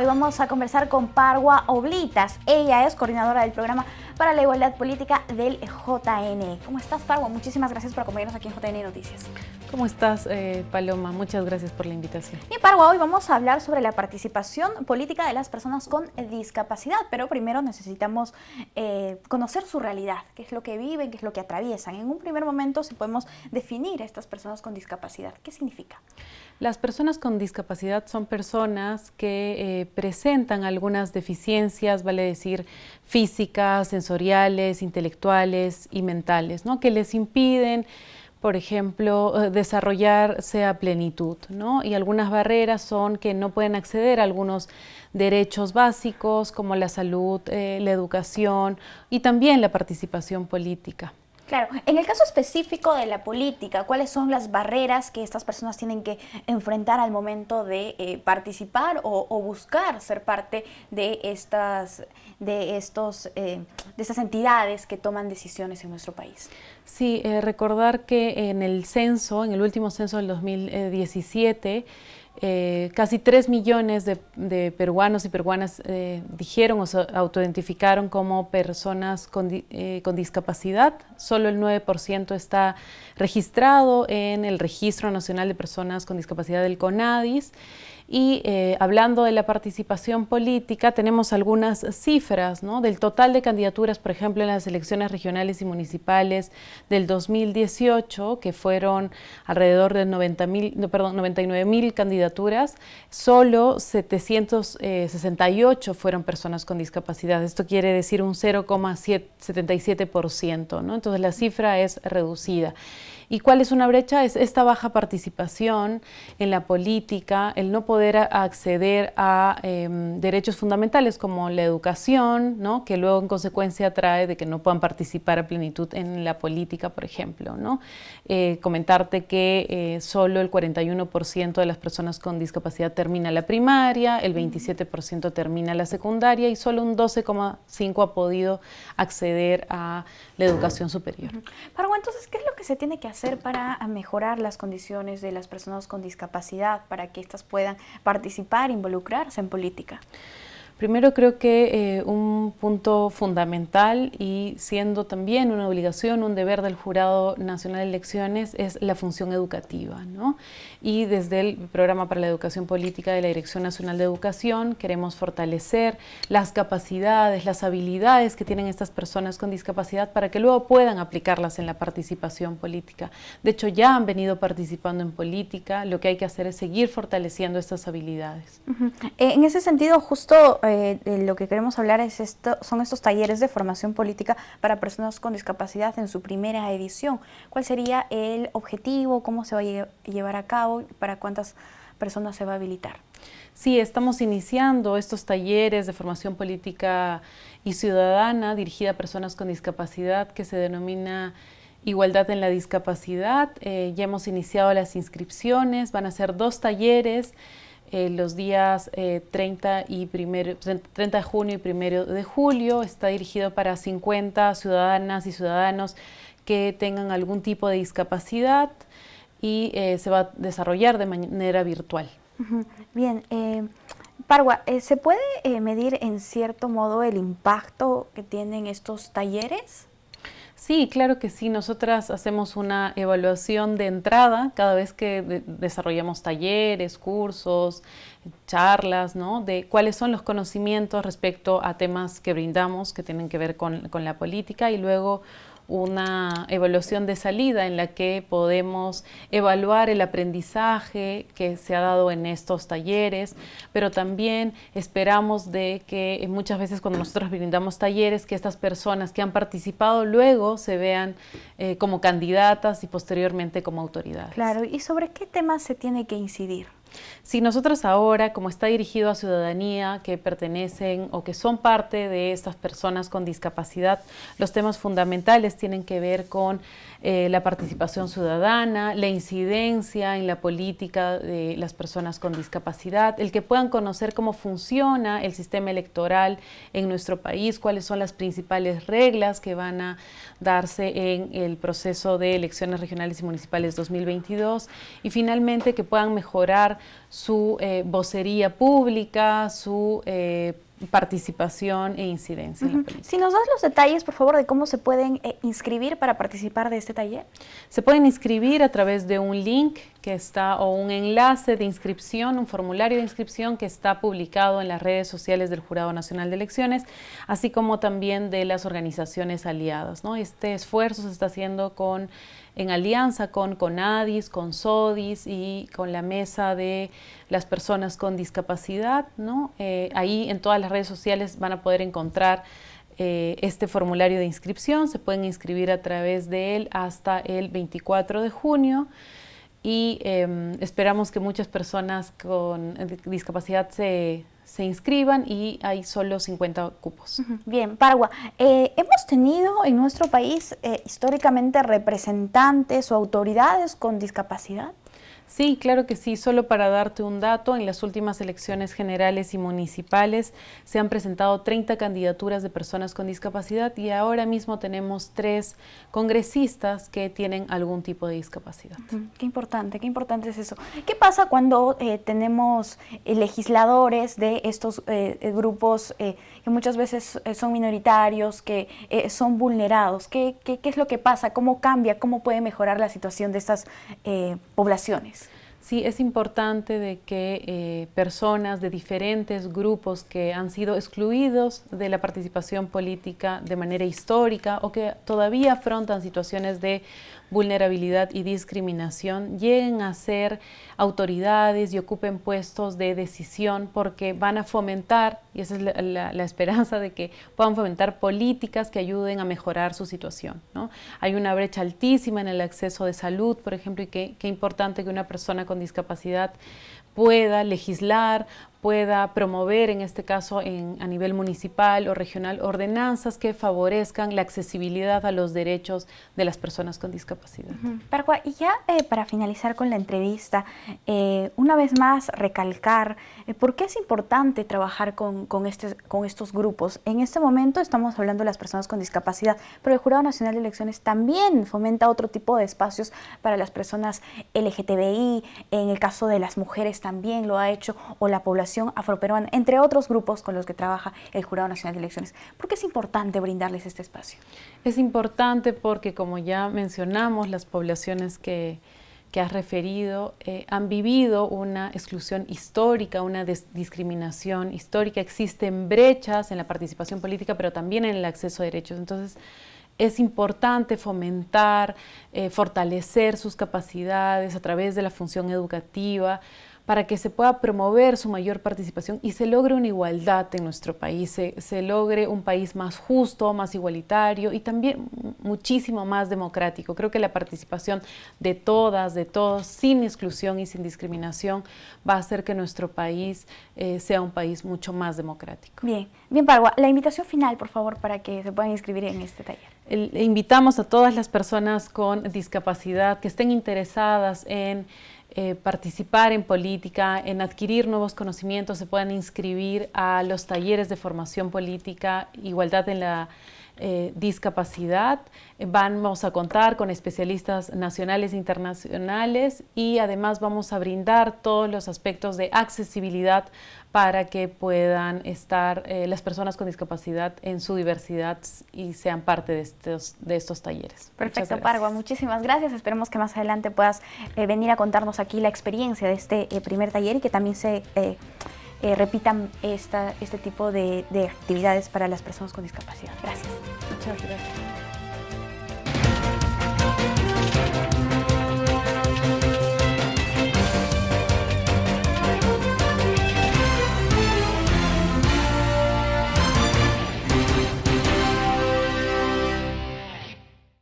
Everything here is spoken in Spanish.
Hoy vamos a conversar con Parwa Oblitas. Ella es coordinadora del programa para la igualdad política del JN. ¿Cómo estás, Parwa? Muchísimas gracias por acompañarnos aquí en JN Noticias. ¿Cómo estás, Paloma? Muchas gracias por la invitación. Bien, Parwa, hoy vamos a hablar sobre la participación política de las personas con discapacidad, pero primero necesitamos conocer su realidad, qué es lo que viven, qué es lo que atraviesan. En un primer momento, si podemos definir a estas personas con discapacidad, ¿qué significa? Las personas con discapacidad son personas que presentan algunas deficiencias, vale decir, físicas, sensoriales, intelectuales y mentales, ¿no? Que les impiden, por ejemplo, desarrollarse a plenitud, ¿no? Y algunas barreras son que no pueden acceder a algunos derechos básicos como la salud, la educación y también la participación política. Claro, en el caso específico de la política, ¿cuáles son las barreras que estas personas tienen que enfrentar al momento de participar o buscar ser parte de estas entidades que toman decisiones en nuestro país? Sí, recordar que en el censo, en el último censo del 2017, casi 3 millones de peruanos y peruanas dijeron o se autoidentificaron como personas con discapacidad. Solo el 9% está registrado en el Registro Nacional de Personas con Discapacidad del CONADIS. Y hablando de la participación política, tenemos algunas cifras, ¿no? Del total de candidaturas, por ejemplo, en las elecciones regionales y municipales del 2018, que fueron alrededor de 99.000 candidaturas, solo 768 fueron personas con discapacidad. Esto quiere decir un 0,77%, ¿no? Entonces la cifra es reducida. ¿Y cuál es una brecha? Es esta baja participación en la política, el no poder acceder a derechos fundamentales como la educación, ¿no? Que luego en consecuencia trae de que no puedan participar a plenitud en la política, por ejemplo, ¿no? Comentarte que solo el 41% de las personas con discapacidad termina la primaria, el 27% termina la secundaria y solo un 12,5% ha podido acceder a la educación superior. Pero entonces, ¿qué es lo que se tiene que hacer para mejorar las condiciones de las personas con discapacidad, para que éstas puedan participar, involucrarse en política? Primero creo que un punto fundamental y siendo también una obligación, un deber del Jurado Nacional de Elecciones es la función educativa, ¿no? Y desde el Programa para la Educación Política de la Dirección Nacional de Educación queremos fortalecer las capacidades, las habilidades que tienen estas personas con discapacidad para que luego puedan aplicarlas en la participación política. De hecho, ya han venido participando en política, lo que hay que hacer es seguir fortaleciendo estas habilidades. En ese sentido, justo lo que queremos hablar son estos talleres de formación política para personas con discapacidad en su primera edición. ¿Cuál sería el objetivo? ¿Cómo se va a llevar a cabo? ¿Para cuántas personas se va a habilitar? Sí, estamos iniciando estos talleres de formación política y ciudadana dirigida a personas con discapacidad que se denomina Igualdad en la Discapacidad. Ya hemos iniciado las inscripciones, van a ser 2 talleres. Los días 30 de junio y 1 de julio, está dirigido para 50 ciudadanas y ciudadanos que tengan algún tipo de discapacidad y se va a desarrollar de manera virtual. Bien, Parwa, ¿se puede medir en cierto modo el impacto que tienen estos talleres? Sí, claro que sí. Nosotras hacemos una evaluación de entrada cada vez que desarrollamos talleres, cursos, charlas, ¿no? De cuáles son los conocimientos respecto a temas que brindamos que tienen que ver con la política y luego una evaluación de salida en la que podemos evaluar el aprendizaje que se ha dado en estos talleres, pero también esperamos de que muchas veces cuando nosotros brindamos talleres, que estas personas que han participado luego se vean como candidatas y posteriormente como autoridades. Claro, ¿y sobre qué temas se tiene que incidir? Si nosotros ahora, como está dirigido a ciudadanía que pertenecen o que son parte de estas personas con discapacidad, los temas fundamentales tienen que ver con la participación ciudadana, la incidencia en la política de las personas con discapacidad, el que puedan conocer cómo funciona el sistema electoral en nuestro país, cuáles son las principales reglas que van a darse en el proceso de elecciones regionales y municipales 2022 y finalmente que puedan mejorar su vocería pública, su participación e incidencia en la política. Si nos das los detalles, por favor, de cómo se pueden inscribir para participar de este taller. Se pueden inscribir a través de un link que está, o un enlace de inscripción, un formulario de inscripción que está publicado en las redes sociales del Jurado Nacional de Elecciones, así como también de las organizaciones aliadas, ¿no? Este esfuerzo se está haciendo en alianza con CONADIS, con SODIS y con la Mesa de las Personas con Discapacidad, ¿no? Ahí en todas las redes sociales van a poder encontrar este formulario de inscripción. Se pueden inscribir a través de él hasta el 24 de junio y esperamos que muchas personas con discapacidad se inscriban, y hay solo 50 cupos. Bien, Parwa, hemos tenido en nuestro país históricamente representantes o autoridades con discapacidad. Sí, claro que sí. Solo para darte un dato, en las últimas elecciones generales y municipales se han presentado 30 candidaturas de personas con discapacidad, y ahora mismo tenemos 3 congresistas que tienen algún tipo de discapacidad. Qué importante es eso. ¿Qué pasa cuando tenemos legisladores de estos grupos que muchas veces son minoritarios, que son vulnerados? ¿Qué es lo que pasa? ¿Cómo cambia? ¿Cómo puede mejorar la situación de estas poblaciones? Sí, es importante de que personas de diferentes grupos que han sido excluidos de la participación política de manera histórica, o que todavía afrontan situaciones de vulnerabilidad y discriminación, lleguen a ser autoridades y ocupen puestos de decisión, porque van a fomentar, y esa es la esperanza, de que puedan fomentar políticas que ayuden a mejorar su situación, ¿no? Hay una brecha altísima en el acceso de salud, por ejemplo, y qué importante que una persona con discapacidad pueda legislar, pueda promover, en este caso a nivel municipal o regional, ordenanzas que favorezcan la accesibilidad a los derechos de las personas con discapacidad. Parwa, y ya para finalizar con la entrevista, una vez más recalcar por qué es importante trabajar con estos grupos. En este momento estamos hablando de las personas con discapacidad, pero el Jurado Nacional de Elecciones también fomenta otro tipo de espacios para las personas LGTBI, en el caso de las mujeres también lo ha hecho, o la población afroperuana, entre otros grupos con los que trabaja el Jurado Nacional de Elecciones. ¿Por qué es importante brindarles este espacio? Es importante porque, como ya mencionamos, las poblaciones que has referido han vivido una exclusión histórica, una discriminación histórica. Existen brechas en la participación política, pero también en el acceso a derechos. Entonces, es importante fomentar, fortalecer sus capacidades a través de la función educativa, para que se pueda promover su mayor participación y se logre una igualdad en nuestro país, se logre un país más justo, más igualitario y también muchísimo más democrático. Creo que la participación de todas, de todos, sin exclusión y sin discriminación, va a hacer que nuestro país sea un país mucho más democrático. Bien, Parwa, la invitación final, por favor, para que se puedan inscribir en este taller. Invitamos a todas las personas con discapacidad que estén interesadas en participar en política, en adquirir nuevos conocimientos, se puedan inscribir a los talleres de formación política, igualdad en la discapacidad. Vamos a contar con especialistas nacionales e internacionales, y además vamos a brindar todos los aspectos de accesibilidad para que puedan estar las personas con discapacidad en su diversidad y sean parte de estos talleres. Perfecto, Parwa, muchísimas gracias. Esperemos que más adelante puedas venir a contarnos aquí la experiencia de este primer taller, y que también se repitan este tipo de actividades para las personas con discapacidad. Gracias. Muchas gracias.